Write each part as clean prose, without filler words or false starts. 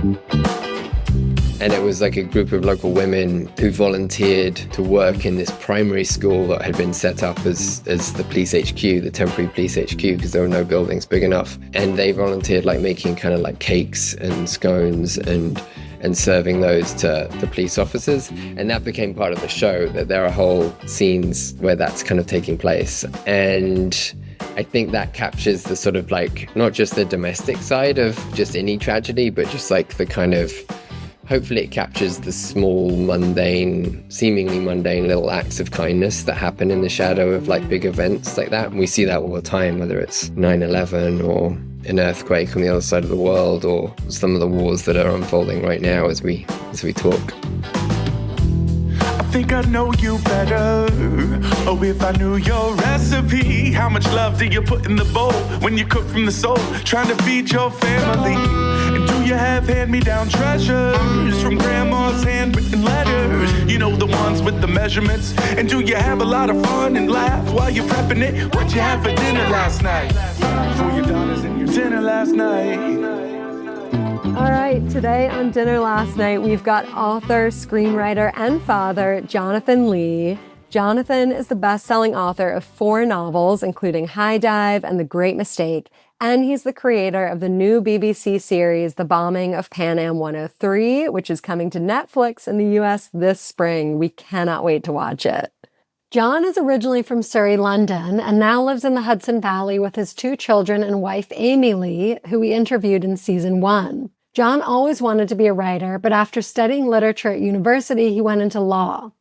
And it was like a group of local women who volunteered to work in this primary school that had been set up as the police HQ, the temporary police HQ, because there were no buildings big enough. And they volunteered like making kind of like cakes and scones and serving those to the police officers. And that became part of the show, that there are whole scenes where that's kind of taking place. And I think that captures the sort of like, not just the domestic side of just any tragedy, but just like the kind of, hopefully it captures the small, mundane, seemingly mundane little acts of kindness that happen in the shadow of like big events like that. And we see that all the time, whether it's 9/11 or an earthquake on the other side of the world, or some of the wars that are unfolding right now as we talk. I think I know you better. Oh, if I knew your recipe. How much love do you put in the bowl when you cook from the soul, trying to feed your family? And do you have hand-me-down treasures from grandma's handwritten letters? You know, the ones with the measurements. And do you have a lot of fun and laugh while you're prepping it? What'd you have for dinner last night? For your daughters and your dinner last night. All right, today on Dinner Last Night, we've got author, screenwriter, and father, Jonathan Lee. Jonathan is the best-selling author of 4 novels, including High Dive and The Great Mistake, and he's the creator of the new BBC series, The Bombing of Pan Am 103, which is coming to Netflix in the US this spring. We cannot wait to watch it. John is originally from Surrey, London, and now lives in the Hudson Valley with his 2 children and wife, Amy Lee, who we interviewed in season 1. John always wanted to be a writer, but after studying literature at university, he went into law.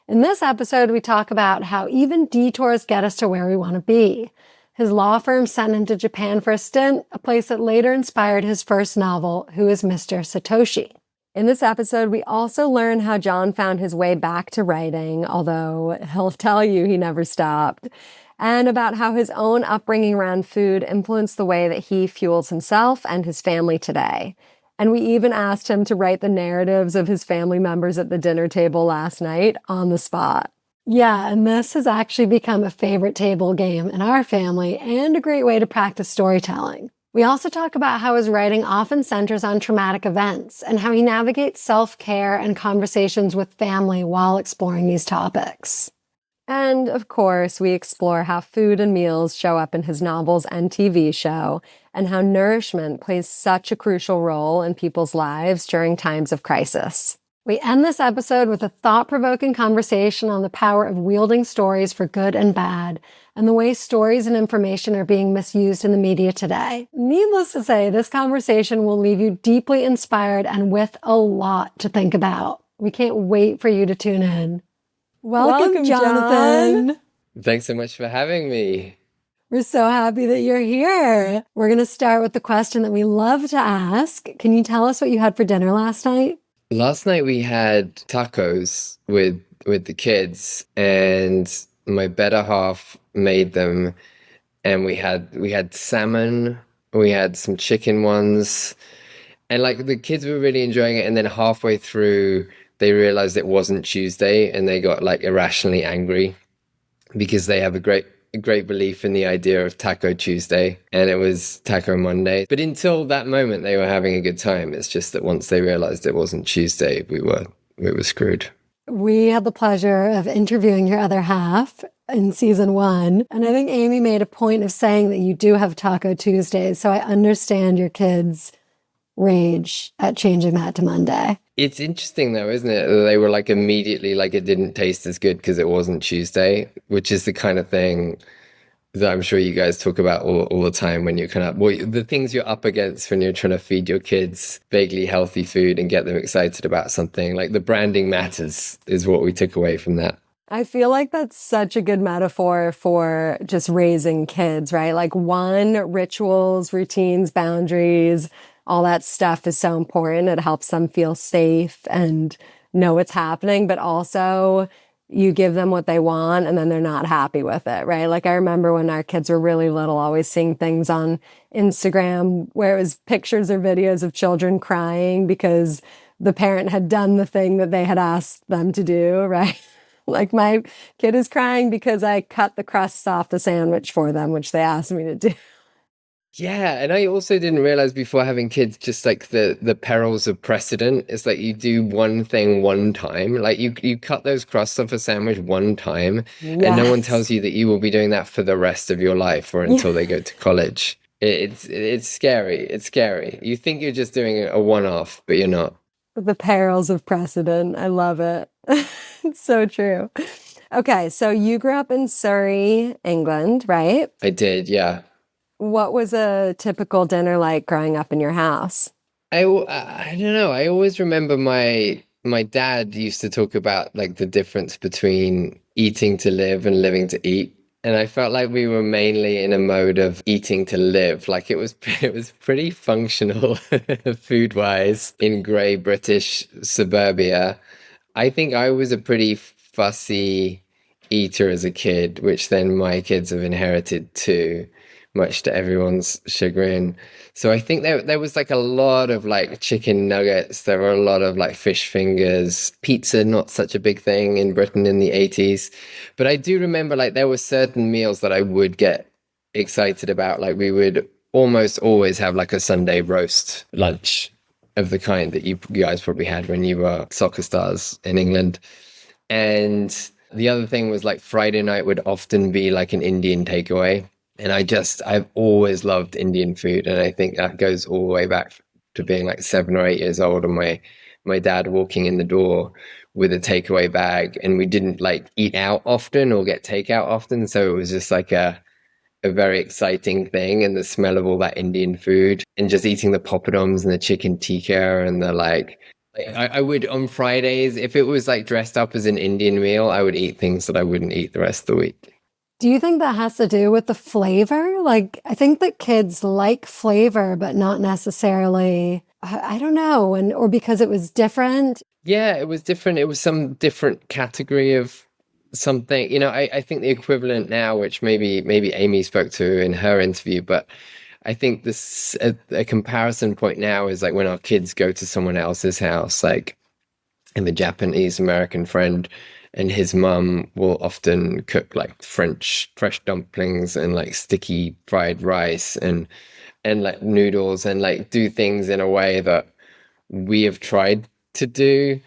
In this episode, we talk about how even detours get us to where we want to be. His law firm sent him to Japan for a stint, a place that later inspired his first novel, Who is Mr. Satoshi? In this episode, we also learn how John found his way back to writing, although he'll tell you he never stopped, and about how his own upbringing around food influenced the way that he fuels himself and his family today. And we even asked him to write the narratives of his family members at the dinner table last night on the spot. Yeah, and this has actually become a favorite table game in our family and a great way to practice storytelling. We also talk about how his writing often centers on traumatic events and how he navigates self-care and conversations with family while exploring these topics. And, of course, we explore how food and meals show up in his novels and TV show, and how nourishment plays such a crucial role in people's lives during times of crisis. We end this episode with a thought-provoking conversation on the power of wielding stories for good and bad, and the way stories and information are being misused in the media today. Needless to say, this conversation will leave you deeply inspired and with a lot to think about. We can't wait for you to tune in. Welcome, Jonathan. John. Thanks so much for having me. We're so happy that you're here. We're going to start with the question that we love to ask. Can you tell us what you had for dinner last night? Last night we had tacos with the kids, and my better half made them, and we had salmon, we had some chicken ones, and like the kids were really enjoying it. And then halfway through, they realized it wasn't Tuesday, and they got like irrationally angry because they have a great belief in the idea of Taco Tuesday, and it was Taco Monday. But until that moment, they were having a good time. It's just that once they realized it wasn't Tuesday, we were screwed. We had the pleasure of interviewing your other half in season 1, and I think Amy made a point of saying that you do have Taco Tuesdays, so I understand your kids' rage at changing that to Monday. It's interesting though, isn't it? They were like immediately like it didn't taste as good because it wasn't Tuesday, which is the kind of thing that I'm sure you guys talk about all the time when you're kind of, well, the things you're up against when you're trying to feed your kids vaguely healthy food and get them excited about something. Like the branding matters is what we took away from that. I feel like that's such a good metaphor for just raising kids, right? Like rituals, routines, boundaries, all that stuff is so important. It helps them feel safe and know what's happening, but also you give them what they want and then they're not happy with it, right? Like I remember when our kids were really little, always seeing things on Instagram where it was pictures or videos of children crying because the parent had done the thing that they had asked them to do, right? Like my kid is crying because I cut the crusts off the sandwich for them, which they asked me to do. Yeah, and I also didn't realize before having kids just like the perils of precedent. It's like you do one thing one time, like you cut those crusts off a sandwich one time, and no one Yes. tells you that you will be doing that for the rest of your life or Yeah. until they go to college. It's scary. It's scary. You think you're just doing a one-off, but you're not. The perils of precedent. I love it. It's so true. Okay, so you grew up in Surrey, England, right? I did, yeah. What was a typical dinner like growing up in your house? I don't know. I always remember my dad used to talk about like the difference between eating to live and living to eat. And I felt like we were mainly in a mode of eating to live. Like it was it was pretty functional food wise in grey British suburbia. I think I was a pretty fussy eater as a kid, which then my kids have inherited too, much to everyone's chagrin. So I think there was like a lot of like chicken nuggets. There were a lot of like fish fingers. Pizza, not such a big thing in Britain in the 80s. But I do remember like there were certain meals that I would get excited about. Like we would almost always have like a Sunday roast lunch of the kind that you guys probably had when you were soccer stars in England. And the other thing was like Friday night would often be like an Indian takeaway. And I've always loved Indian food. And I think that goes all the way back to being like 7 or 8 years old and my dad walking in the door with a takeaway bag. And we didn't like eat out often or get takeout often. So it was just like a very exciting thing, and the smell of all that Indian food and just eating the poppadoms and the chicken tikka and the I would on Fridays, if it was like dressed up as an Indian meal, I would eat things that I wouldn't eat the rest of the week. Do you think that has to do with the flavor? Like, I think that kids like flavor, but not necessarily, I don't know, and or because it was different. Yeah, it was different. It was some different category of something. I think the equivalent now, which maybe Amy spoke to in her interview, but I think this a comparison point now is like when our kids go to someone else's house, like and the Japanese American friend and his mum will often cook like French fresh dumplings and like sticky fried rice and like noodles and like do things in a way that we have tried to do,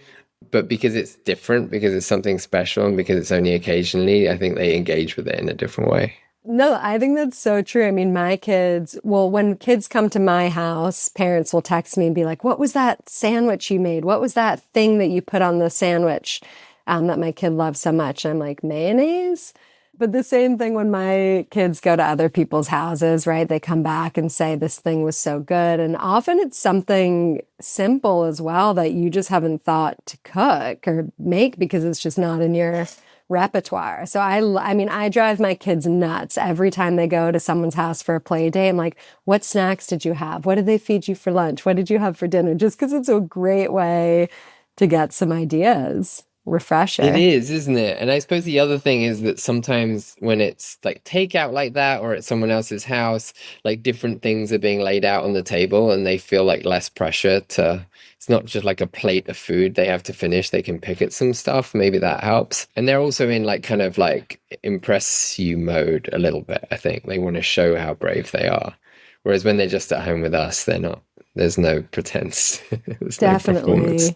but because it's different, because it's something special and because it's only occasionally, I think they engage with it in a different way. No, I think that's so true. I mean, my kids, well, when kids come to my house, parents will text me and be like, what was that sandwich you made? What was that thing that you put on the sandwich that my kid loves so much? And I'm like, mayonnaise? But the same thing when my kids go to other people's houses, right? They come back and say, this thing was so good. And often it's something simple as well that you just haven't thought to cook or make because it's just not in your repertoire. So I mean, I drive my kids nuts every time they go to someone's house for a play day. I'm like, what snacks did you have? What did they feed you for lunch? What did you have for dinner? Just because it's a great way to get some ideas. Refresher. It is, isn't it? And I suppose the other thing is that sometimes when it's like takeout like that or at someone else's house, like different things are being laid out on the table and they feel like less pressure to, it's not just like a plate of food they have to finish. They can pick at some stuff. Maybe that helps. And they're also in like kind of like impress you mode a little bit. I think they want to show how brave they are. Whereas when they're just at home with us, they're not, there's no pretense. There's Definitely. no performance.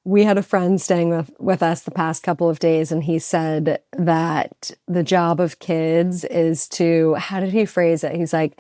We had a friend staying with us the past couple of days, and he said that the job of kids is to, how did he phrase it? He's like,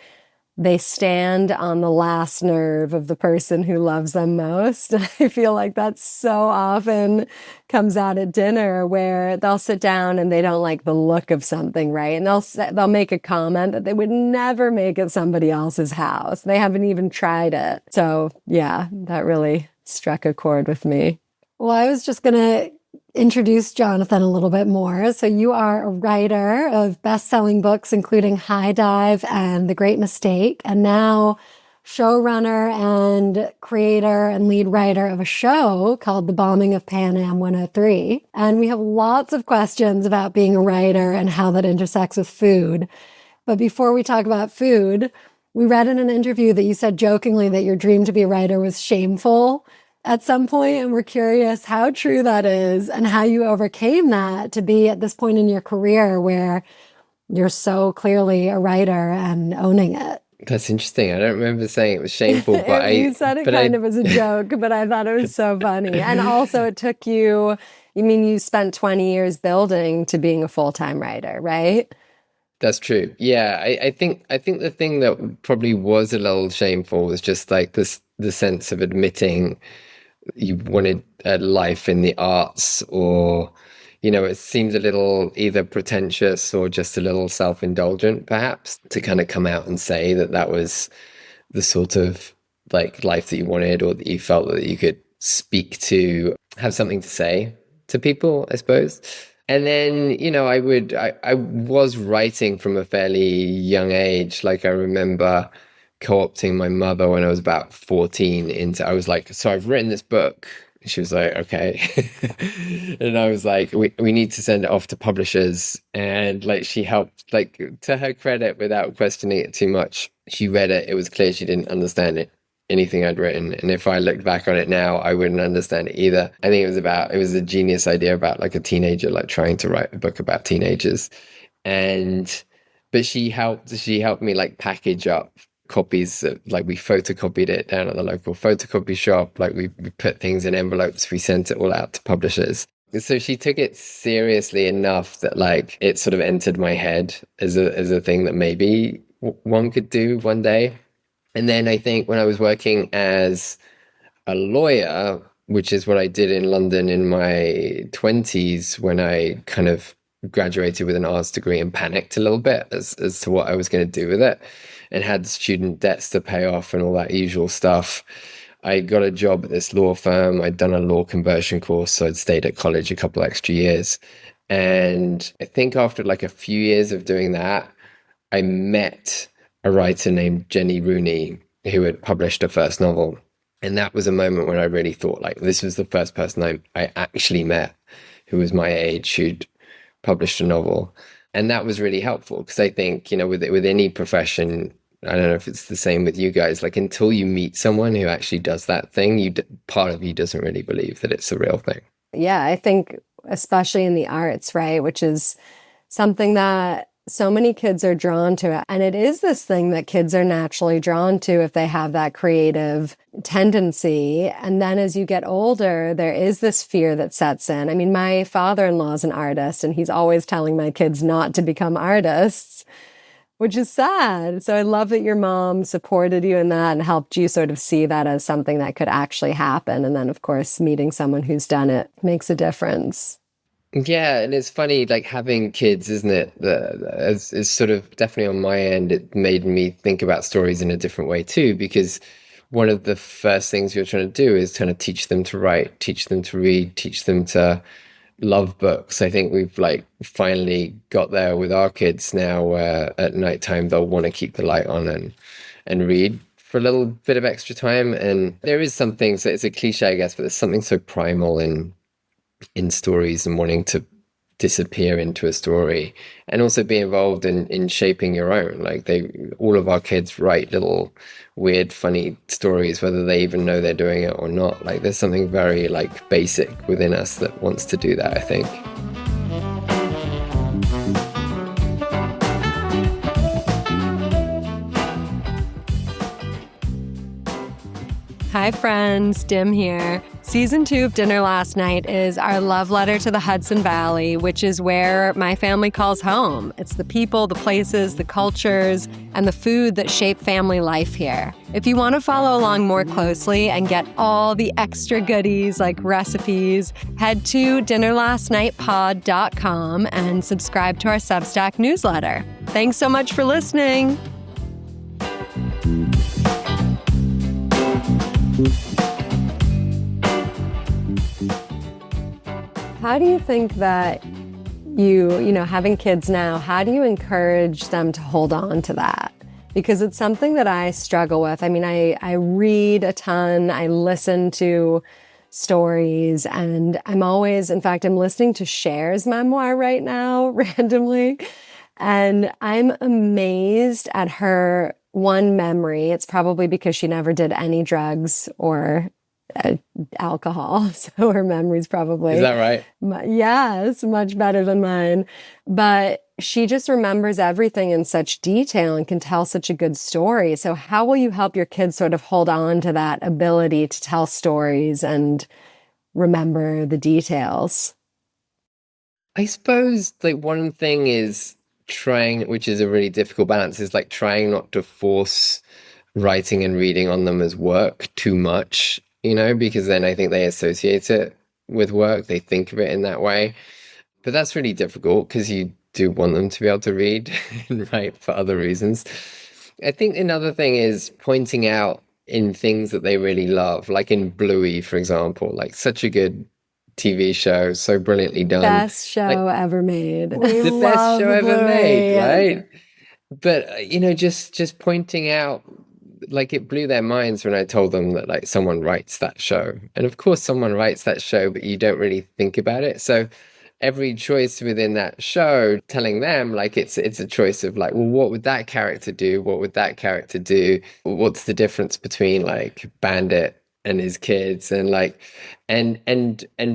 they stand on the last nerve of the person who loves them most. I feel like that so often comes out at dinner where they'll sit down and they don't like the look of something, right? And they'll make a comment that they would never make at somebody else's house. They haven't even tried it. So yeah, that really struck a chord with me. Well, I was just going to introduce Jonathan a little bit more. So you are a writer of best-selling books, including High Dive and The Great Mistake, and now showrunner and creator and lead writer of a show called The Bombing of Pan Am 103. And we have lots of questions about being a writer and how that intersects with food. But before we talk about food, we read in an interview that you said jokingly that your dream to be a writer was shameful at some point, and we're curious how true that is and how you overcame that to be at this point in your career where you're so clearly a writer and owning it. That's interesting. I don't remember saying it was shameful, but You said it kind I of as a joke, but I thought it was so funny. And also, it took you, you mean you spent 20 years building to being a full-time writer, right? That's true. Yeah, I think the thing that probably was a little shameful was just like this the sense of admitting you wanted a life in the arts, or it seems a little either pretentious or just a little self-indulgent perhaps to kind of come out and say that that was the sort of like life that you wanted, or that you felt that you could speak to, have something to say to people, I suppose. And then, I was writing from a fairly young age. Like I remember co-opting my mother when I was about 14 into, I was like, so I've written this book. She was like, okay. And I was like, we need to send it off to publishers. And like she helped, like to her credit, without questioning it too much. She read it. It was clear she didn't understand it, anything I'd written. And if I looked back on it now, I wouldn't understand it either. I think it was a genius idea about like a teenager, like trying to write a book about teenagers. And, but she helped me like package up copies like we photocopied it down at the local photocopy shop. Like we put things in envelopes, we sent it all out to publishers. So she took it seriously enough that like it sort of entered my head as a thing that maybe one could do one day. And then I think when I was working as a lawyer, which is what I did in London in my 20s, when I kind of graduated with an arts degree and panicked a little bit as to what I was going to do with it, and had student debts to pay off and all that usual stuff. I got a job at this law firm. I'd done a law conversion course, so I'd stayed at college a couple extra years. And I think after like a few years of doing that, I met a writer named Jenny Rooney, who had published her first novel. And that was a moment when I really thought, like, this was the first person I actually met who was my age, who'd published a novel. And that was really helpful, because I think, with any profession, I don't know if it's the same with you guys, like until you meet someone who actually does that thing, part of you doesn't really believe that it's a real thing. Yeah, I think especially in the arts, right, which is something that so many kids are drawn to. And it is this thing that kids are naturally drawn to if they have that creative tendency. And then as you get older, there is this fear that sets in. I mean, my father-in-law is an artist, and he's always telling my kids not to become artists, which is sad. So I love that your mom supported you in that and helped you sort of see that as something that could actually happen. And then, of course, meeting someone who's done it makes a difference. Yeah, and it's funny, like having kids, isn't it? Is sort of definitely on my end, it made me think about stories in a different way too, because one of the first things you're trying to do is kind of teach them to write, teach them to read, teach them to love books. I think we've like finally got there with our kids now, where at nighttime they'll want to keep the light on and read for a little bit of extra time. And there is something, so it's a cliche, I guess, but there's something so primal in stories and wanting to disappear into a story, and also be involved in shaping your own. Like all of our kids write little weird, funny stories, whether they even know they're doing it or not. Like there's something very like basic within us that wants to do that, I think. Hi friends, Dim here. Season 2 of Dinner Last Night is our love letter to the Hudson Valley, which is where my family calls home. It's the people, the places, the cultures, and the food that shape family life here. If you want to follow along more closely and get all the extra goodies like recipes, head to dinnerlastnightpod.com and subscribe to our Substack newsletter. Thanks so much for listening. How do you think that having kids now, how do you encourage them to hold on to that? Because it's something that I struggle with. I mean, I read a ton, I listen to stories, and I'm listening to Cher's memoir right now, randomly. And I'm amazed at her one memory. It's probably because she never did any drugs or alcohol, so her memory's probably— Is that right? Yes, much better than mine. But she just remembers everything in such detail and can tell such a good story. So how will you help your kids sort of hold on to that ability to tell stories and remember the details? I suppose like one thing is trying, which is a really difficult balance, is like trying not to force writing and reading on them as work too much, because then I think they associate it with work. They think of it in that way. But that's really difficult because you do want them to be able to read and write for other reasons. I think another thing is pointing out in things that they really love, like in Bluey, for example, like such a good TV show, so brilliantly done. Best show Like, ever made. the best show ever made, right? But just pointing out, like it blew their minds when I told them that like someone writes that show, and of course someone writes that show, but you don't really think about it. So every choice within that show, telling them like it's a choice of like, well, what would that character do? What would that character do? What's the difference between like Bandit and his kids, and like and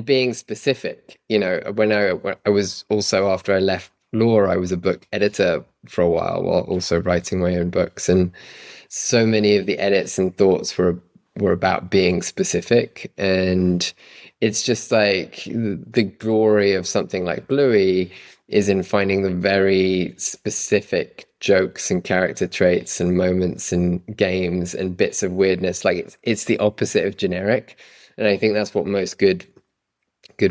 being specific. When I was also, after I left law, I was a book editor for a while also writing my own books, and so many of the edits and thoughts were about being specific. And it's just like the glory of something like Bluey is in finding the very specific jokes and character traits and moments and games and bits of weirdness. Like it's the opposite of generic. And I think that's what most good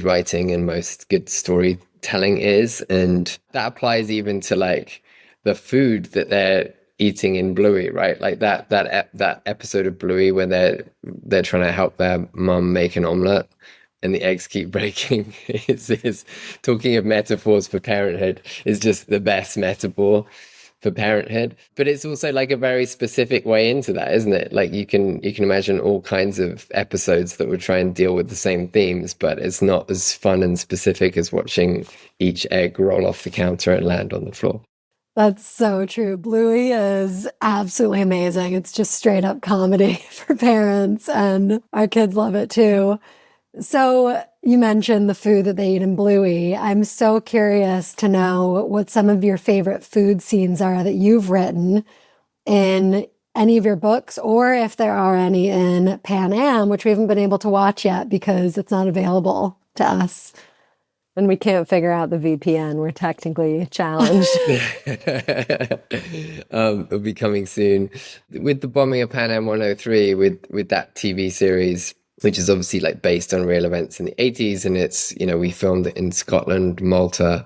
writing and most good storytelling is. And that applies even to like the food that they're eating in Bluey, right? Like that episode of Bluey where they're trying to help their mum make an omelet and the eggs keep breaking is talking of metaphors for parenthood, is just the best metaphor for parenthood. But it's also like a very specific way into that, isn't it? Like you can imagine all kinds of episodes that would try and deal with the same themes, but it's not as fun and specific as watching each egg roll off the counter and land on the floor. That's so true. Bluey is absolutely amazing. It's just straight up comedy for parents, and our kids love it too. So you mentioned the food that they eat in Bluey. I'm so curious to know what some of your favorite food scenes are that you've written in any of your books, or if there are any in Pan Am, which we haven't been able to watch yet because it's not available to us. And we can't figure out the VPN. We're technically challenged. It'll be coming soon. With the bombing of Pan Am 103, with that TV series, which is obviously like based on real events in the 80s. And it's, we filmed it in Scotland, Malta,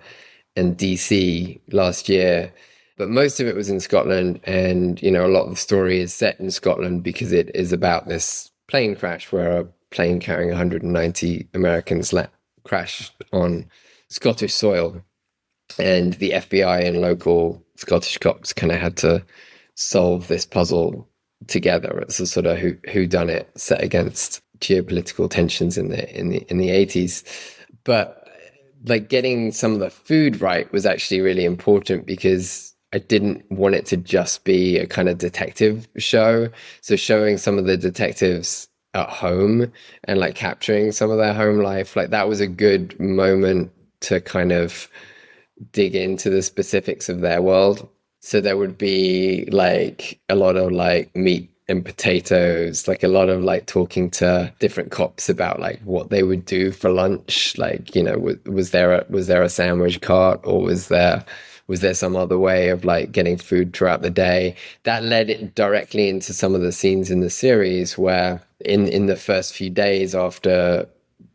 and DC last year. But most of it was in Scotland. And, a lot of the story is set in Scotland because it is about this plane crash where a plane carrying 190 Americans crashed on Scottish soil. And the FBI and local Scottish cops kind of had to solve this puzzle together. It's a sort of whodunit set against geopolitical tensions in the 80s. But like getting some of the food right was actually really important because I didn't want it to just be a kind of detective show. So showing some of the detectives at home and like capturing some of their home life, like that was a good moment to kind of dig into the specifics of their world. So there would be like a lot of like meat and potatoes, like a lot of like talking to different cops about like what they would do for lunch. Like, was there a sandwich cart, or was there some other way of like getting food throughout the day? That led it directly into some of the scenes in the series where in the first few days after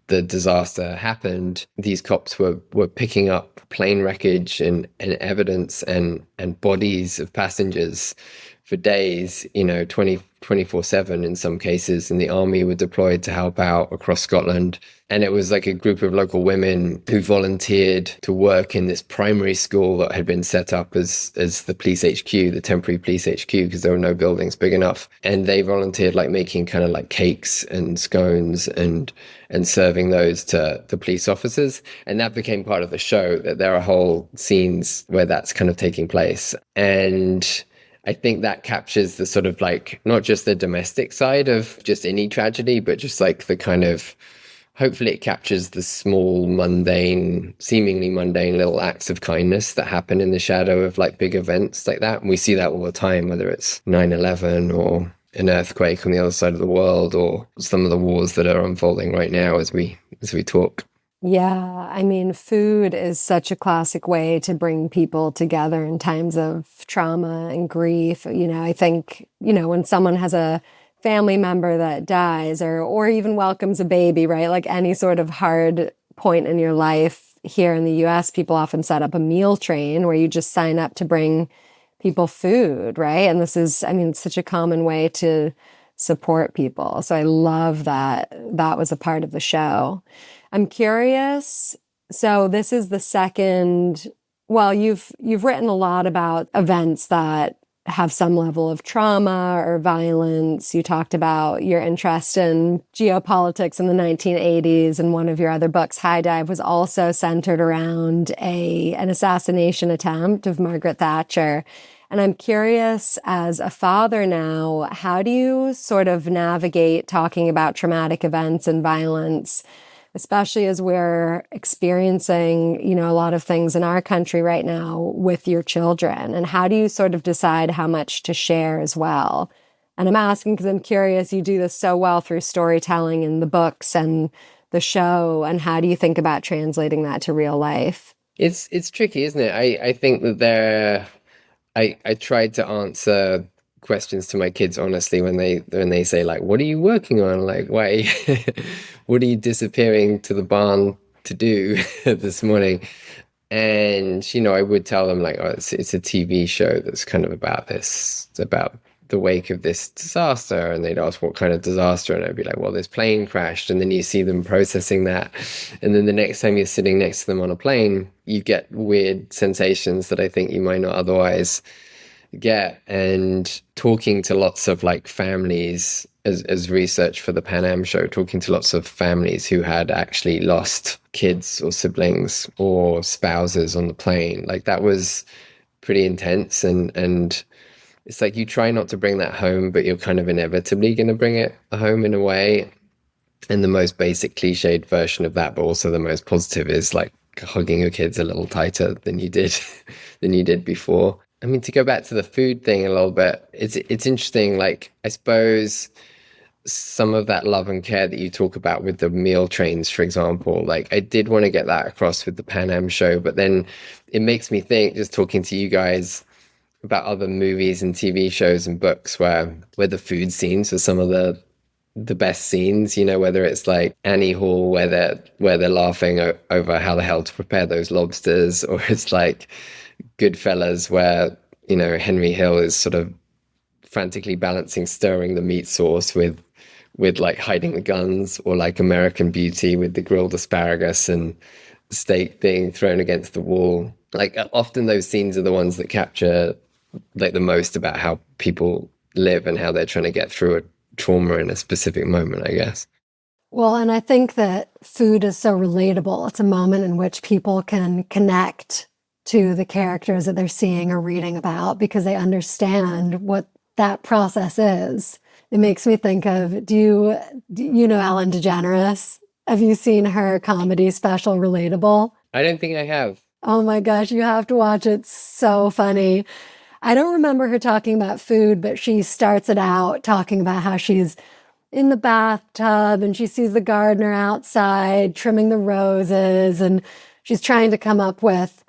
the disaster happened, these cops were picking up plane wreckage and evidence and bodies of passengers for days, 24/7 in some cases. And the army were deployed to help out across Scotland. And it was like a group of local women who volunteered to work in this primary school that had been set up as the police HQ, the temporary police HQ, because there were no buildings big enough. And they volunteered like making kind of like cakes and scones and serving those to the police officers. And that became part of the show, that there are whole scenes where that's kind of taking place. And I think that captures the sort of like, not just the domestic side of just any tragedy, but just like the kind of hopefully it captures the small, mundane, seemingly mundane little acts of kindness that happen in the shadow of like big events like that. And we see that all the time, whether it's 9/11 or an earthquake on the other side of the world, or some of the wars that are unfolding right now as we talk. Yeah, I mean, food is such a classic way to bring people together in times of trauma and grief. I think, when someone has a family member that dies or even welcomes a baby, right? Like any sort of hard point in your life here in the US, people often set up a meal train where you just sign up to bring people food, right? And this is, I mean, it's such a common way to support people. So I love that that was a part of the show. I'm curious. So this is the second, well, you've written a lot about events that have some level of trauma or violence. You talked about your interest in geopolitics in the 1980s, and one of your other books, High Dive, was also centered around an assassination attempt of Margaret Thatcher. And I'm curious, as a father now, how do you sort of navigate talking about traumatic events and violence, especially as we're experiencing, a lot of things in our country right now with your children? And how do you sort of decide how much to share as well? And I'm asking because I'm curious, you do this so well through storytelling in the books and the show. And how do you think about translating that to real life? It's tricky, isn't it? I think that I tried to answer questions to my kids honestly when they say like, what are you working on? Like, why what are you disappearing to the barn to do this morning? And I would tell them like, oh, it's a TV show that's kind of about this. It's about the wake of this disaster. And they'd ask what kind of disaster, and I'd be like, well, this plane crashed. And then you see them processing that, and then the next time you're sitting next to them on a plane, you get weird sensations that I think you might not otherwise get. And talking to lots of like families as research for the Pan Am show, talking to lots of families who had actually lost kids or siblings or spouses on the plane, like that was pretty intense. And it's like you try not to bring that home, but you're kind of inevitably going to bring it home in a way. And the most basic cliched version of that, but also the most positive, is like hugging your kids a little tighter than you did before. I mean, to go back to the food thing a little bit, it's interesting. Like, I suppose some of that love and care that you talk about with the meal trains, for example, like I did want to get that across with the Pan Am show, but then it makes me think, just talking to you guys, about other movies and TV shows and books where the food scenes are some of the best scenes, whether it's like Annie Hall where they're laughing over how the hell to prepare those lobsters, or it's like Goodfellas where Henry Hill is sort of frantically balancing stirring the meat sauce with like hiding the guns, or like American Beauty with the grilled asparagus and steak being thrown against the wall. Like, often those scenes are the ones that capture like the most about how people live and how they're trying to get through a trauma in a specific moment, I guess. Well, and I think that food is so relatable. It's a moment in which people can connect to the characters that they're seeing or reading about because they understand what that process is. It makes me think of, do you know Ellen DeGeneres? Have you seen her comedy special, Relatable? I don't think I have. Oh my gosh, you have to watch it. It's so funny. I don't remember her talking about food, but she starts it out talking about how she's in the bathtub and she sees the gardener outside trimming the roses, and she's trying to come up with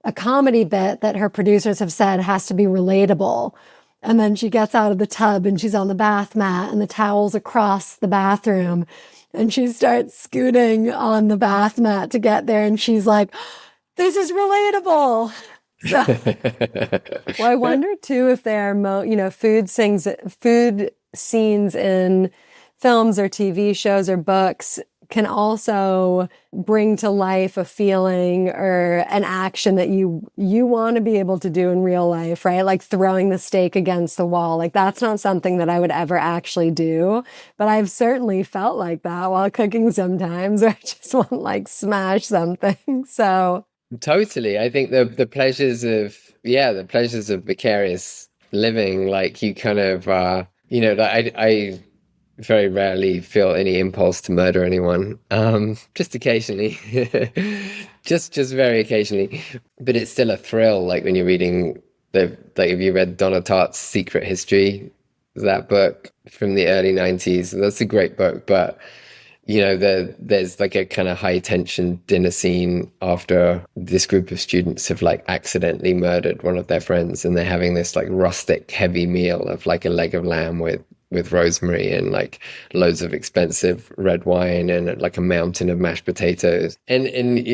a comedy bit that her producers have said has to be relatable. And then she gets out of the tub and she's on the bath mat and the towel's across the bathroom, and she starts scooting on the bath mat to get there, and she's like, this is relatable. So, well, I wonder too if there are food scenes in films or TV shows or books can also bring to life a feeling or an action that you want to be able to do in real life, right? Like throwing the steak against the wall. Like, that's not something that I would ever actually do, but I've certainly felt like that while cooking sometimes, or I just want to like smash something. So Totally. I think the pleasures of vicarious living, like you kind of, like I very rarely feel any impulse to murder anyone. Just occasionally, just very occasionally. But it's still a thrill. Like when you're reading like if you read Donna Tartt's Secret History, that book from the early 90s, that's a great book. But there's like a kind of high tension dinner scene after this group of students have like accidentally murdered one of their friends, and they're having this like rustic heavy meal of like a leg of lamb with rosemary and like loads of expensive red wine and like a mountain of mashed potatoes. And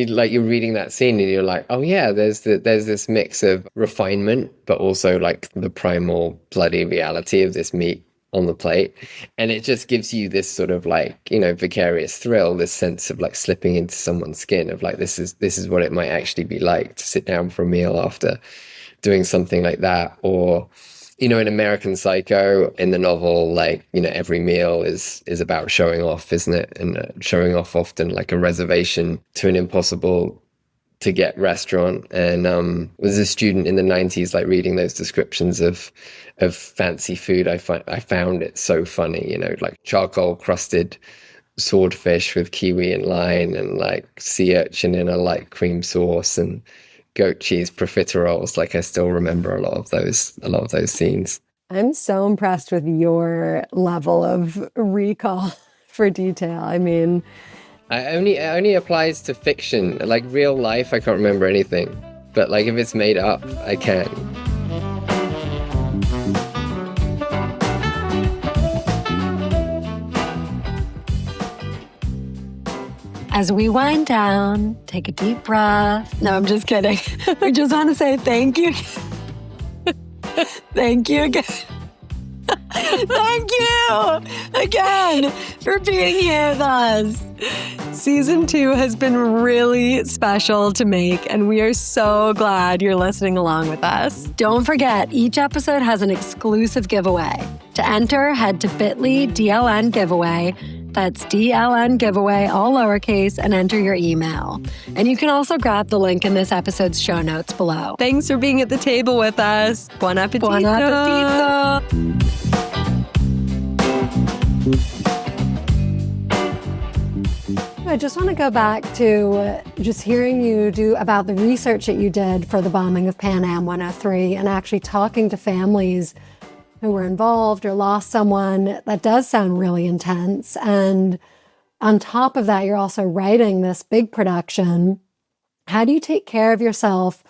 like you're reading that scene and you're like, oh yeah, there's this mix of refinement, but also like the primal bloody reality of this meat on the plate. And it just gives you this sort of like, vicarious thrill, this sense of like slipping into someone's skin of like, this is what it might actually be like to sit down for a meal after doing something like that. Or in American Psycho, in the novel, like, every meal is about showing off, isn't it? And showing off often like a reservation to an impossible to get restaurant. And was a student in the 90s, like reading those descriptions of fancy food. I found it so funny, like charcoal crusted swordfish with kiwi and lime, and like sea urchin in a light cream sauce, and goat cheese profiteroles. Like I still remember a lot of those scenes. I'm so impressed with your level of recall for detail. I mean, it only applies to fiction. Like real life, I can't remember anything. But like if it's made up, I can. As we wind down, take a deep breath. No, I'm just kidding. We just want to say thank you. Thank you again. Thank you again for being here with us. Season 2 has been really special to make, and we are so glad you're listening along with us. Don't forget, each episode has an exclusive giveaway. To enter, head to bit.ly DLN giveaway. That's DLN giveaway, all lowercase, and enter your email. And you can also grab the link in this episode's show notes below. Thanks for being at the table with us. Buon appetito. Buon appetito. I just want to go back to just hearing you do about the research that you did for the bombing of Pan Am 103 and actually talking to families who were involved or lost someone. That does sound really intense. And on top of that, you're also writing this big production. How do you take care of yourself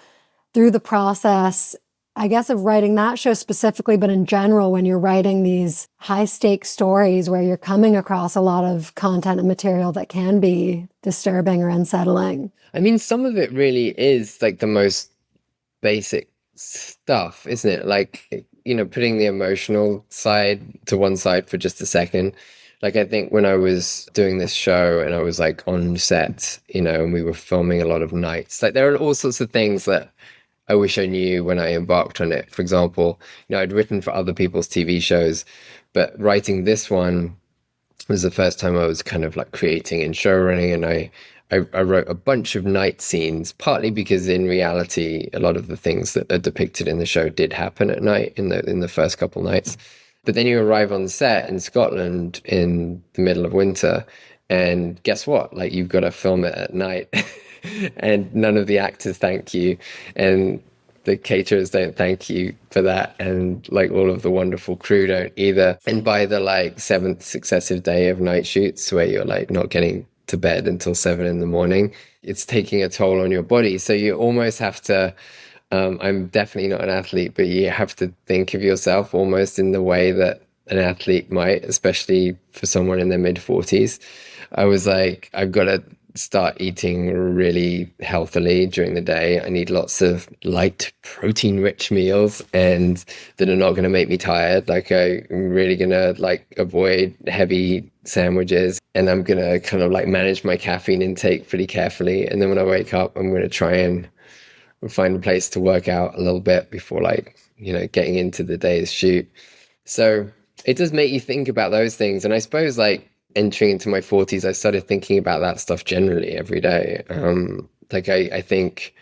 through the process, I guess, of writing that show specifically, but in general, when you're writing these high-stakes stories where you're coming across a lot of content and material that can be disturbing or unsettling? I mean, some of it really is like the most basic stuff, isn't it? Like, putting the emotional side to one side for just a second. Like, I think when I was doing this show and I was like on set, and we were filming a lot of nights, like there are all sorts of things that I wish I knew when I embarked on it. For example, I'd written for other people's TV shows, but writing this one was the first time I was kind of like creating and showrunning, and I wrote a bunch of night scenes, partly because in reality, a lot of the things that are depicted in the show did happen at night in the first couple nights. But then you arrive on set in Scotland in the middle of winter, and guess what? Like, you've got to film it at night. And none of the actors thank you, and the caterers don't thank you for that, and like all of the wonderful crew don't either. And by the like 7th successive day of night shoots, where you're like not getting to bed until 7 a.m, it's taking a toll on your body. So you almost have to, I'm definitely not an athlete, but you have to think of yourself almost in the way that an athlete might, especially for someone in their mid-40s. I was like, I've got to start eating really healthily during the day. I need lots of light, protein-rich meals, and that are not going to make me tired. Like, I'm really going to like avoid heavy sandwiches, and I'm going to kind of like manage my caffeine intake pretty carefully. And then when I wake up, I'm going to try and find a place to work out a little bit before like, getting into the day's shoot. So it does make you think about those things. And I suppose like entering into my 40s, I started thinking about that stuff generally every day. Like I think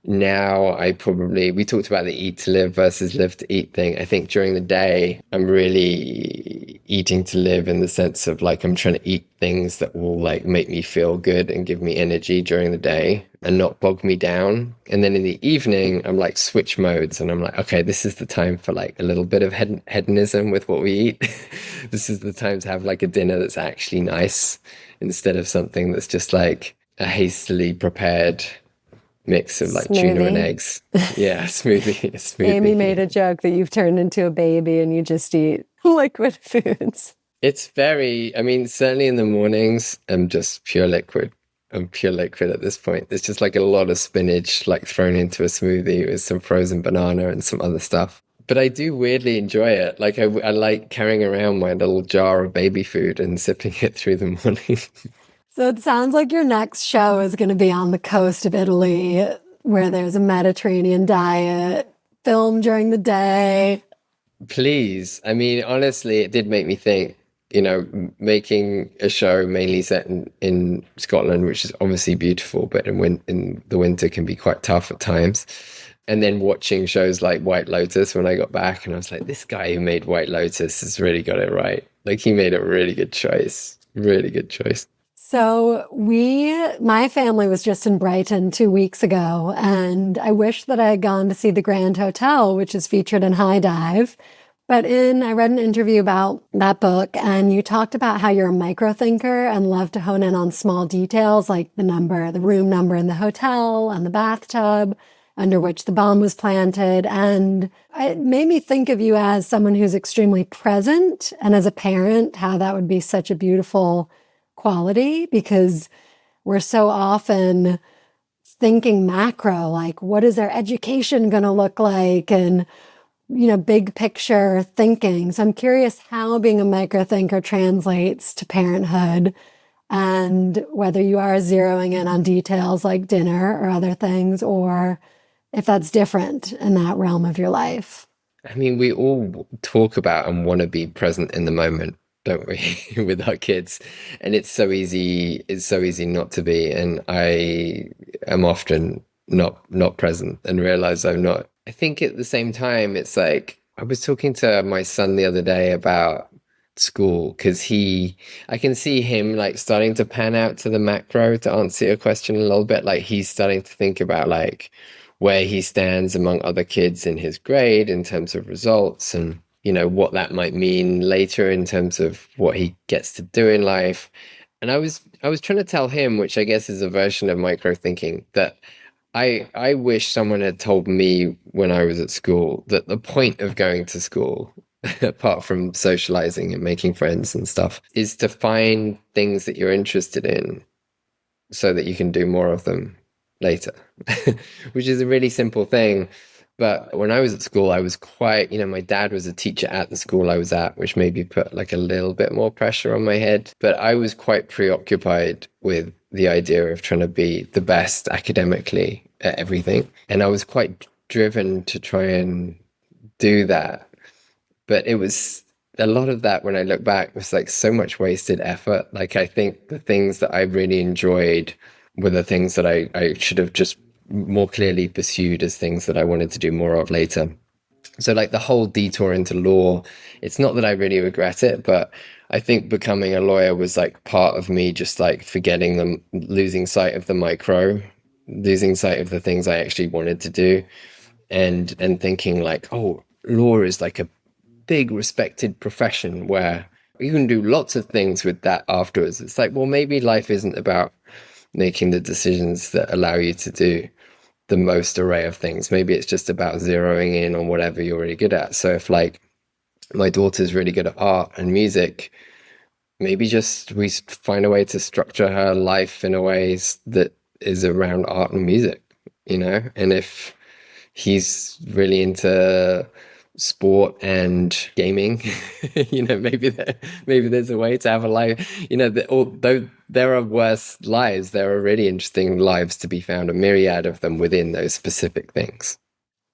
Now we talked about the eat to live versus live to eat thing. I think during the day, I'm really eating to live in the sense of like I'm trying to eat things that will like make me feel good and give me energy during the day and not bog me down. And then in the evening, I'm like switch modes and I'm like, okay, this is the time for like a little bit of hedonism with what we eat. This is the time to have like a dinner that's actually nice instead of something that's just like a hastily prepared mix of like tuna and Smoothie. eggs. Yeah, smoothie. Amy made a joke that you've turned into a baby and you just eat liquid foods. It's very, I mean, certainly in the mornings, I'm just pure liquid. I'm pure liquid at this point. There's just like a lot of spinach like thrown into a smoothie with some frozen banana and some other stuff. But I do weirdly enjoy it. Like I like carrying around my little jar of baby food and sipping it through the morning. So it sounds like your next show is going to be on the coast of Italy, where there's a Mediterranean diet, filmed during the day. Please. I mean, honestly, it did make me think, you know, making a show mainly set in Scotland, which is obviously beautiful, but in the winter can be quite tough at times. And then watching shows like White Lotus when I got back, and I was like, this guy who made White Lotus has really got it right. Like he made a really good choice. Really good choice. So my family was just in Brighton 2 weeks ago, and I wish that I had gone to see the Grand Hotel, which is featured in High Dive. But I read an interview about that book, and you talked about how you're a micro thinker and love to hone in on small details like the room number in the hotel and the bathtub under which the bomb was planted. And it made me think of you as someone who's extremely present, and as a parent, how that would be such a beautiful quality, because we're so often thinking macro, like what is their education going to look like, and big picture thinking. So I'm curious how being a micro thinker translates to parenthood, and whether you are zeroing in on details like dinner or other things, or if that's different in that realm of your life. I mean, we all talk about and want to be present in the moment, don't we, with our kids? And it's so easy not to be. And I am often not present and realize I'm not. I think at the same time, it's like, I was talking to my son the other day about school, because I can see him like starting to pan out to the macro, to answer your question a little bit. Like he's starting to think about like where he stands among other kids in his grade in terms of results, and what that might mean later in terms of what he gets to do in life. And I was trying to tell him, which I guess is a version of micro thinking, that I wish someone had told me when I was at school that the point of going to school, apart from socializing and making friends and stuff, is to find things that you're interested in so that you can do more of them later, which is a really simple thing. But when I was at school, I was quite, my dad was a teacher at the school I was at, which maybe put like a little bit more pressure on my head. But I was quite preoccupied with the idea of trying to be the best academically at everything. And I was quite driven to try and do that. But it was a lot of that, when I look back, was like so much wasted effort. Like I think the things that I really enjoyed were the things that I should have just more clearly pursued as things that I wanted to do more of later. So like the whole detour into law, it's not that I really regret it, but I think becoming a lawyer was like part of me just like forgetting them, losing sight of the micro, losing sight of the things I actually wanted to do, and thinking like, oh, law is like a big respected profession where you can do lots of things with that afterwards. It's like, well, maybe life isn't about making the decisions that allow you to do the most array of things. Maybe it's just about zeroing in on whatever you're really good at. So if like my daughter's really good at art and music, maybe just we find a way to structure her life in a way that is around art and music, and if he's really into sport and gaming, maybe there's a way to have a life, although there are worse lives, there are really interesting lives to be found, a myriad of them within those specific things.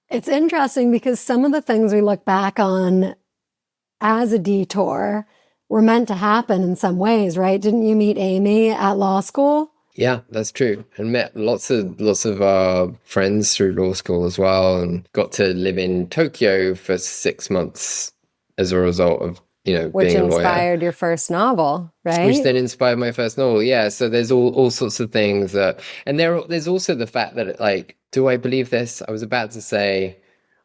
It's interesting because some of the things we look back on as a detour were meant to happen in some ways, right? Didn't you meet Amy at law school? Yeah, that's true. And met lots of friends through law school as well, and got to live in Tokyo for 6 months as a result of, Which being a lawyer. inspired your first novel, right? Which then inspired my first novel. Yeah. So there's all sorts of things that, and there's also the fact that, like, do I believe this? I was about to say,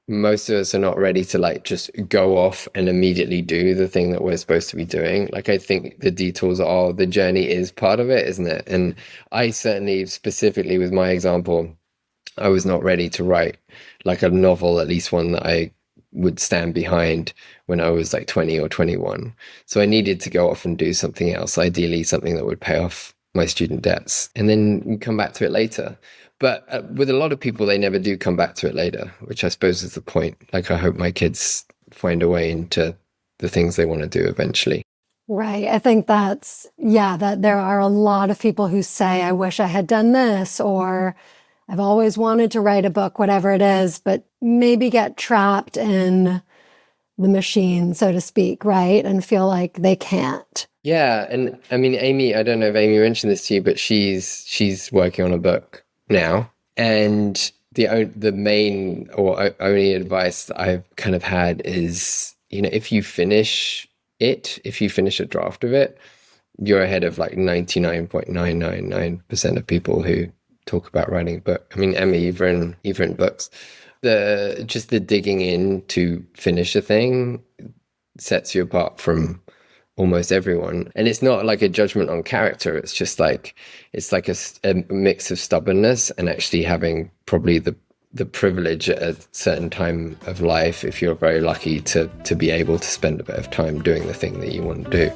most of us are not ready to, like, just go off and immediately do the thing that we're supposed to be doing. Like, I think the detours are, the journey is part of it, isn't it? And I certainly, specifically with my example, I was not ready to write like a novel, at least one that I would stand behind when I was like 20 or 21. So I needed to go off and do something else, ideally something that would pay off my student debts, and then come back to it later. But with a lot of people, they never do come back to it later, which I suppose is the point. Like, I hope my kids find a way into the things they want to do eventually. Right. I think that there are a lot of people who say, I wish I had done this, or I've always wanted to write a book, whatever it is, but maybe get trapped in the machine, so to speak, right? And feel like they can't. Yeah. And I mean, Amy, I don't know if Amy mentioned this to you, but she's working on a book now. And the main or only advice that I've kind of had is, if you finish a draft of it, you're ahead of like 99.999% of people who talk about writing a book. I mean, Emma, you've written books. The digging in to finish a thing sets you apart from almost everyone. And it's not like a judgment on character. It's just like, it's like a mix of stubbornness and actually having probably the privilege at a certain time of life, if you're very lucky, to be able to spend a bit of time doing the thing that you want to do.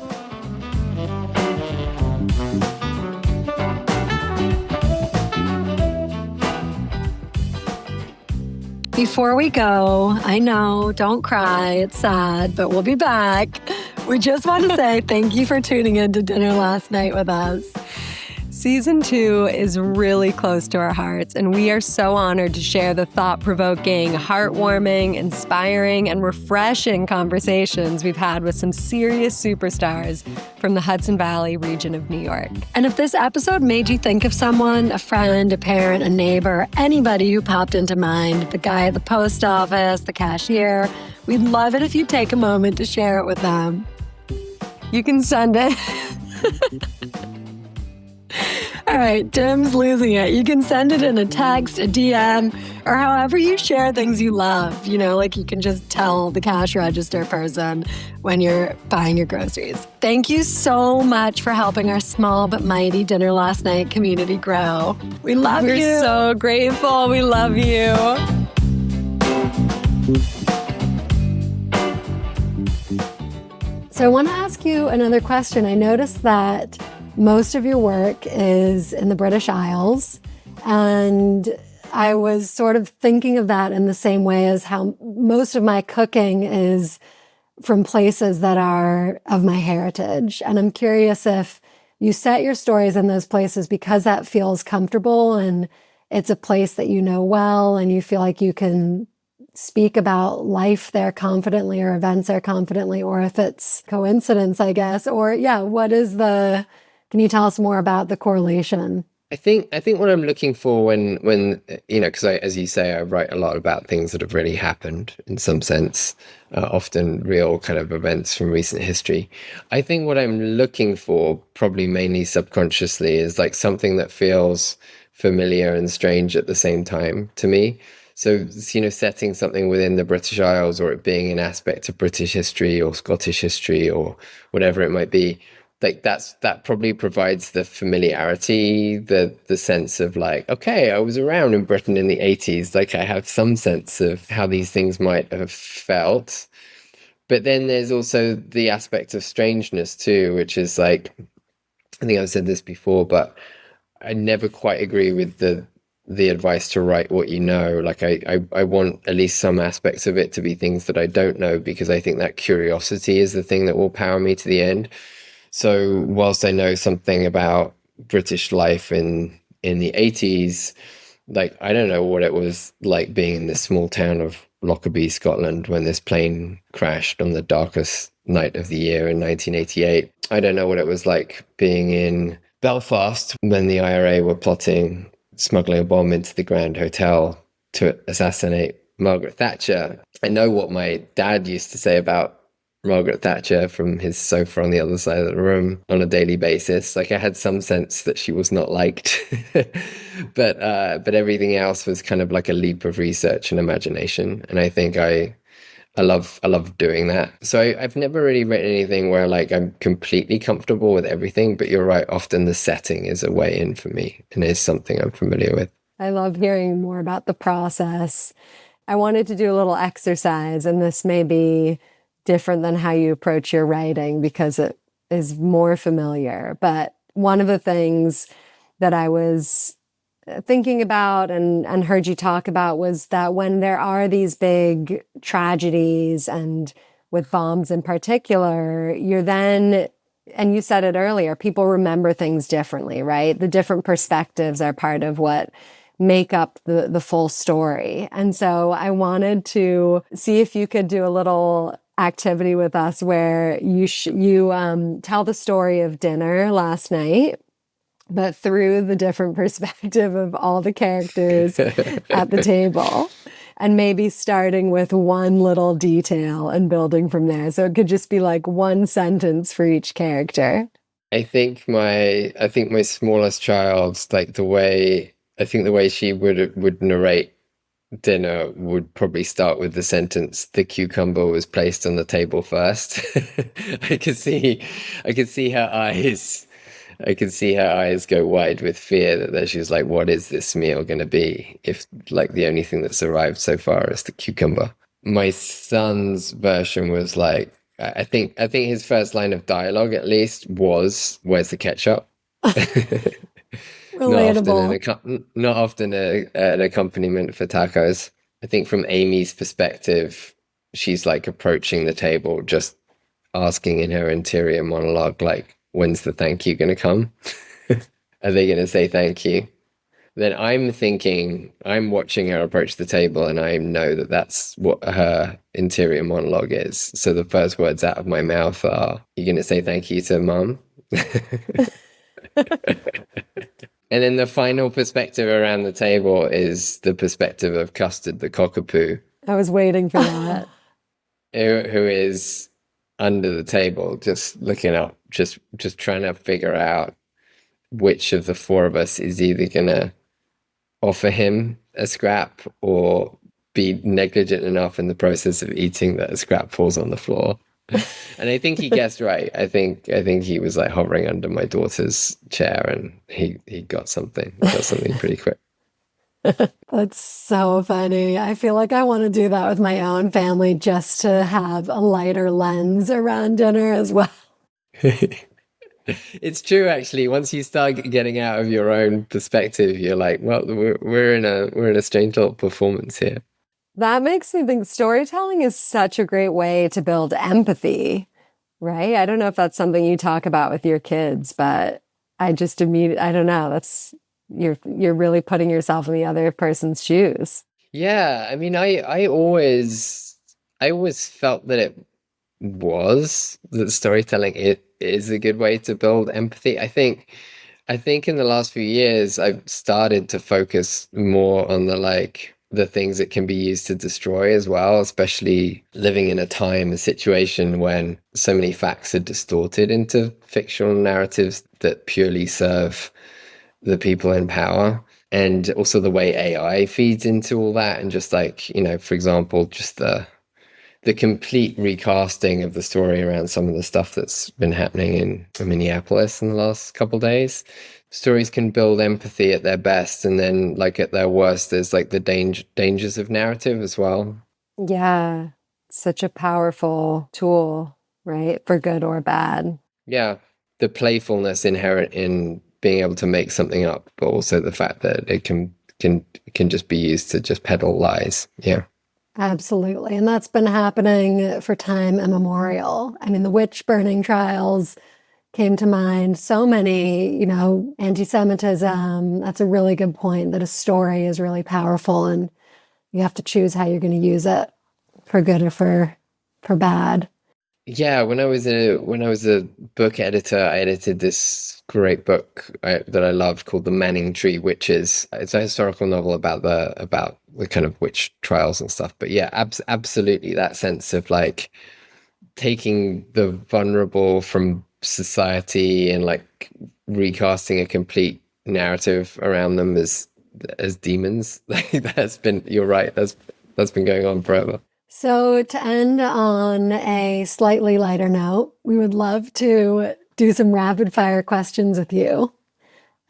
Before we go, I know, don't cry, it's sad, but we'll be back. We just want to say thank you for tuning in to Dinner Last Night with us. Season 2 is really close to our hearts, and we are so honored to share the thought-provoking, heartwarming, inspiring, and refreshing conversations we've had with some serious superstars from the Hudson Valley region of New York. And if this episode made you think of someone, a friend, a parent, a neighbor, anybody who popped into mind, the guy at the post office, the cashier, we'd love it if you'd take a moment to share it with them. You can send it. All right, Tim's losing it. You can send it in a text, a DM, or however you share things you love. Like you can just tell the cash register person when you're buying your groceries. Thank you so much for helping our small but mighty Dinner Last Night community grow. We love you. We're so grateful. We love you. So I want to ask you another question. I noticed that most of your work is in the British Isles, and I was sort of thinking of that in the same way as how most of my cooking is from places that are of my heritage. And I'm curious if you set your stories in those places because that feels comfortable and it's a place that you know well and you feel like you can speak about life there confidently or events there confidently, or if it's coincidence, I guess, or can you tell us more about the correlation? I think what I'm looking for when because as you say, I write a lot about things that have really happened in some sense, often real kind of events from recent history. I think what I'm looking for, probably mainly subconsciously, is like something that feels familiar and strange at the same time to me. So, setting something within the British Isles, or it being an aspect of British history or Scottish history or whatever it might be, like that probably provides the familiarity, the sense of like, okay, I was around in Britain in the 80s. Like, I have some sense of how these things might have felt. But then there's also the aspect of strangeness too, which is like, I think I've said this before, but I never quite agree with the advice to write what you know. Like, I want at least some aspects of it to be things that I don't know, because I think that curiosity is the thing that will power me to the end. So whilst I know something about British life in the 80s, like, I don't know what it was like being in this small town of Lockerbie, Scotland, when this plane crashed on the darkest night of the year in 1988. I don't know what it was like being in Belfast, when the IRA were plotting smuggling a bomb into the Grand Hotel to assassinate Margaret Thatcher. I know what my dad used to say about Margaret Thatcher from his sofa on the other side of the room on a daily basis. Like I had some sense that she was not liked, but everything else was kind of like a leap of research and imagination. And I think I love doing that. So I've never really written anything where like I'm completely comfortable with everything, but you're right. Often the setting is a way in for me and is something I'm familiar with. I love hearing more about the process. I wanted to do a little exercise, and this may be different than how you approach your writing because it is more familiar. But one of the things that I was thinking about and heard you talk about was that when there are these big tragedies, and with bombs in particular, you're then, and you said it earlier, people remember things differently, right? The different perspectives are part of what make up the full story. And so I wanted to see if you could do a little activity with us where you tell the story of dinner last night, but through the different perspective of all the characters at the table, and maybe starting with one little detail and building from there. So it could just be like one sentence for each character. I think my smallest child, like the way she would narrate dinner would probably start with the sentence, "The cucumber was placed on the table first." I could see her eyes. I could see her eyes go wide with fear that she's like, what is this meal going to be if like the only thing that's arrived so far is the cucumber? My son's version was like, I think his first line of dialogue at least was, "Where's the ketchup?" Relatable. Not often an accompaniment for tacos. I think from Amy's perspective, she's like approaching the table, just asking in her interior monologue, like, when's the thank you going to come? Are they going to say thank you? Then I'm watching her approach the table, and I know that that's what her interior monologue is. So the first words out of my mouth are, "You going to say thank you to mom?" And then the final perspective around the table is the perspective of Custard the cockapoo. I was waiting for that. Who is under the table, just looking up, just trying to figure out which of the four of us is either going to offer him a scrap or be negligent enough in the process of eating that a scrap falls on the floor. And I think he guessed right. I think he was like hovering under my daughter's chair, and he got something pretty quick. That's so funny. I feel like I want to do that with my own family, just to have a lighter lens around dinner as well. It's true, actually. Once you start getting out of your own perspective, you're like, well, we're in a strange little performance here. That makes me think storytelling is such a great way to build empathy, right? I don't know if that's something you talk about with your kids, but I just I don't know. That's you're really putting yourself in the other person's shoes. Yeah, I mean, I always felt that storytelling it is a good way to build empathy. I think in the last few years I've started to focus more on the things that can be used to destroy as well, especially living in a situation when so many facts are distorted into fictional narratives that purely serve the people in power. And also the way AI feeds into all that, and just like, for example, just the complete recasting of the story around some of the stuff that's been happening in Minneapolis in the last couple of days. Stories can build empathy at their best, and then like at their worst, there's like the dangers of narrative as well. Yeah, such a powerful tool, right? For good or bad. Yeah, the playfulness inherent in being able to make something up, but also the fact that it can just be used to just peddle lies. Yeah. Absolutely. And that's been happening for time immemorial. I mean, the witch burning trials came to mind. So many, anti-Semitism. That's a really good point, that a story is really powerful, and you have to choose how you're going to use it, for good or for bad. Yeah, when I was a book editor, I edited this great book that I loved called The Manning Tree, which is it's a historical novel about the kind of witch trials and stuff. But yeah, absolutely that sense of like taking the vulnerable from society and like recasting a complete narrative around them as demons. Like you're right, that's been going on forever. So, to end on a slightly lighter note, we would love to do some rapid fire questions with you.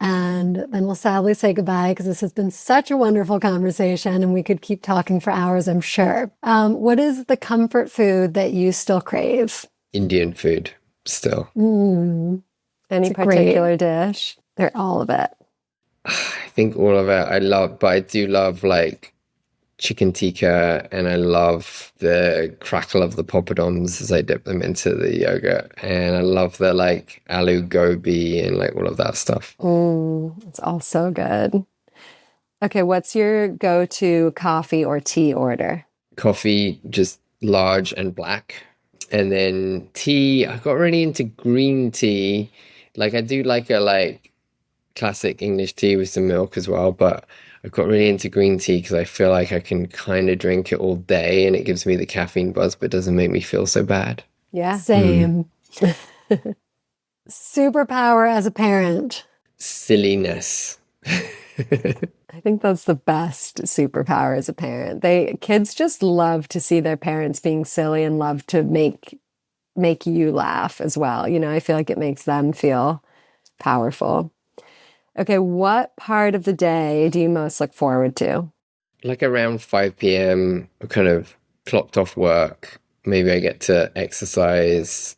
And then we'll sadly say goodbye because this has been such a wonderful conversation and we could keep talking for hours, I'm sure. What is the comfort food that you still crave? Indian food still. Any particular dish? They're all of it. I think all of it I love, but I do love like chicken tikka, and I love the crackle of the poppadoms as I dip them into the yogurt, and I love the like aloo gobi and like all of that stuff. It's all so good. Okay, what's your go-to coffee or tea order? Coffee, just large and black, and then tea. I got really into green tea. Like I do like a like classic English tea with some milk as well, but I got really into green tea because I feel like I can kind of drink it all day and it gives me the caffeine buzz, but doesn't make me feel so bad. Yeah, same. Superpower as a parent. Silliness. I think that's the best superpower as a parent. Kids just love to see their parents being silly and love to make you laugh as well. You know, I feel like it makes them feel powerful. Okay, what part of the day do you most look forward to? Like around 5 p.m., I kind of clocked off work. Maybe I get to exercise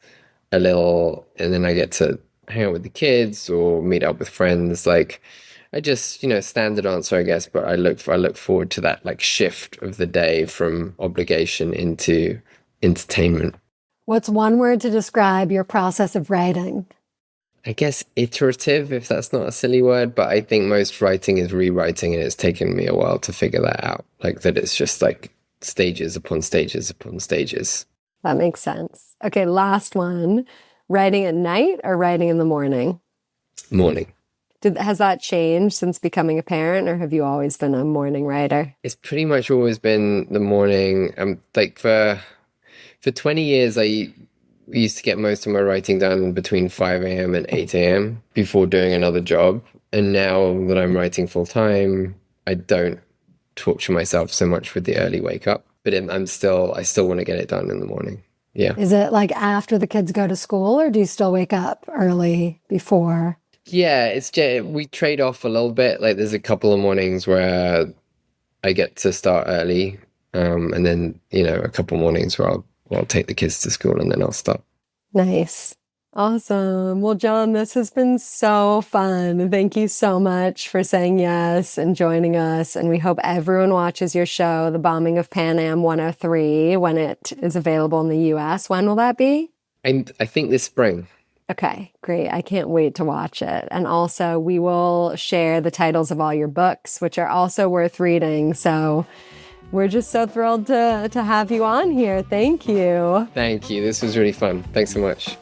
a little and then I get to hang out with the kids or meet up with friends. Like I just, standard answer, I guess, but I look forward to that like shift of the day from obligation into entertainment. What's one word to describe your process of writing? I guess iterative, if that's not a silly word, but I think most writing is rewriting, and it's taken me a while to figure that out. Like that it's just like stages upon stages upon stages. That makes sense. Okay, last one. Writing at night or writing in the morning? Morning. Has that changed since becoming a parent, or have you always been a morning writer? It's pretty much always been the morning. Like for 20 years, I used to get most of my writing done between 5 a.m. and 8 a.m. before doing another job. And now that I'm writing full time, I don't torture myself so much with the early wake up, but I still want to get it done in the morning. Yeah. Is it like after the kids go to school, or do you still wake up early before? Yeah, we trade off a little bit. Like there's a couple of mornings where I get to start early. And then, a couple mornings where I'll take the kids to school and then I'll stop. Nice. Awesome. Well, John, this has been so fun. Thank you so much for saying yes and joining us. And we hope everyone watches your show, The Bombing of Pan Am 103, when it is available in the US. When will that be? I think this spring. Okay, great. I can't wait to watch it. And also, we will share the titles of all your books, which are also worth reading. So we're just so thrilled to have you on here. Thank you. Thank you. This was really fun. Thanks so much.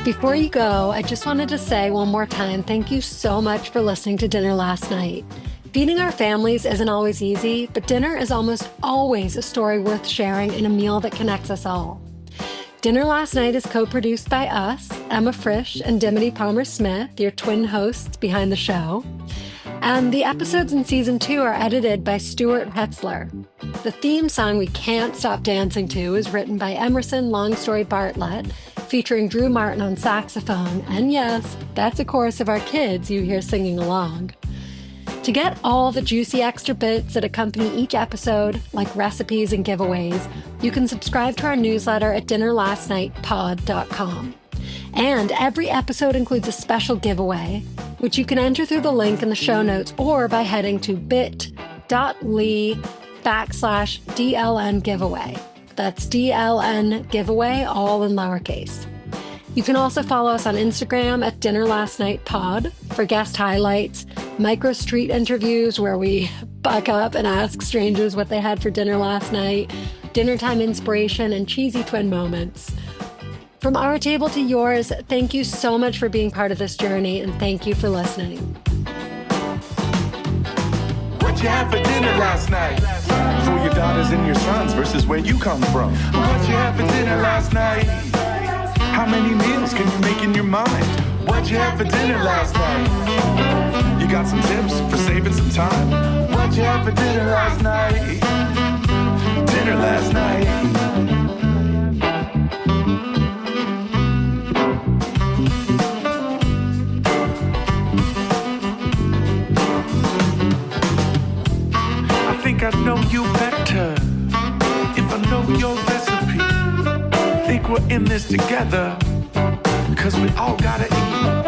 Before you go, I just wanted to say one more time, thank you so much for listening to Dinner Last Night. Feeding our families isn't always easy, but dinner is almost always a story worth sharing and a meal that connects us all. Dinner Last Night is co-produced by us, Emma Frisch and Dimity Palmer-Smith, your twin hosts behind the show. And the episodes in season 2 are edited by Stuart Hetzler. The theme song we can't stop dancing to is written by Emerson Longstory Bartlett, featuring Drew Martin on saxophone. And yes, that's a chorus of our kids you hear singing along. To get all the juicy extra bits that accompany each episode, like recipes and giveaways, you can subscribe to our newsletter at dinnerlastnightpod.com. And every episode includes a special giveaway, which you can enter through the link in the show notes or by heading to bit.ly/DLN giveaway. That's DLN giveaway, all in lowercase. You can also follow us on Instagram at Dinner Last Night Pod for guest highlights, micro street interviews where we buck up and ask strangers what they had for dinner last night, dinner time inspiration, and cheesy twin moments. From our table to yours, thank you so much for being part of this journey, and thank you for listening. What'd you have for dinner last night? For your daughters and your sons versus where you come from. What'd you have for dinner last night? How many meals can you make in your mind? What'd you have for dinner last night? You got some tips for saving some time? What'd you have for dinner last night? Dinner last night. I think I know you better if I know your recipe. Think we're in this together, 'cause we all gotta eat.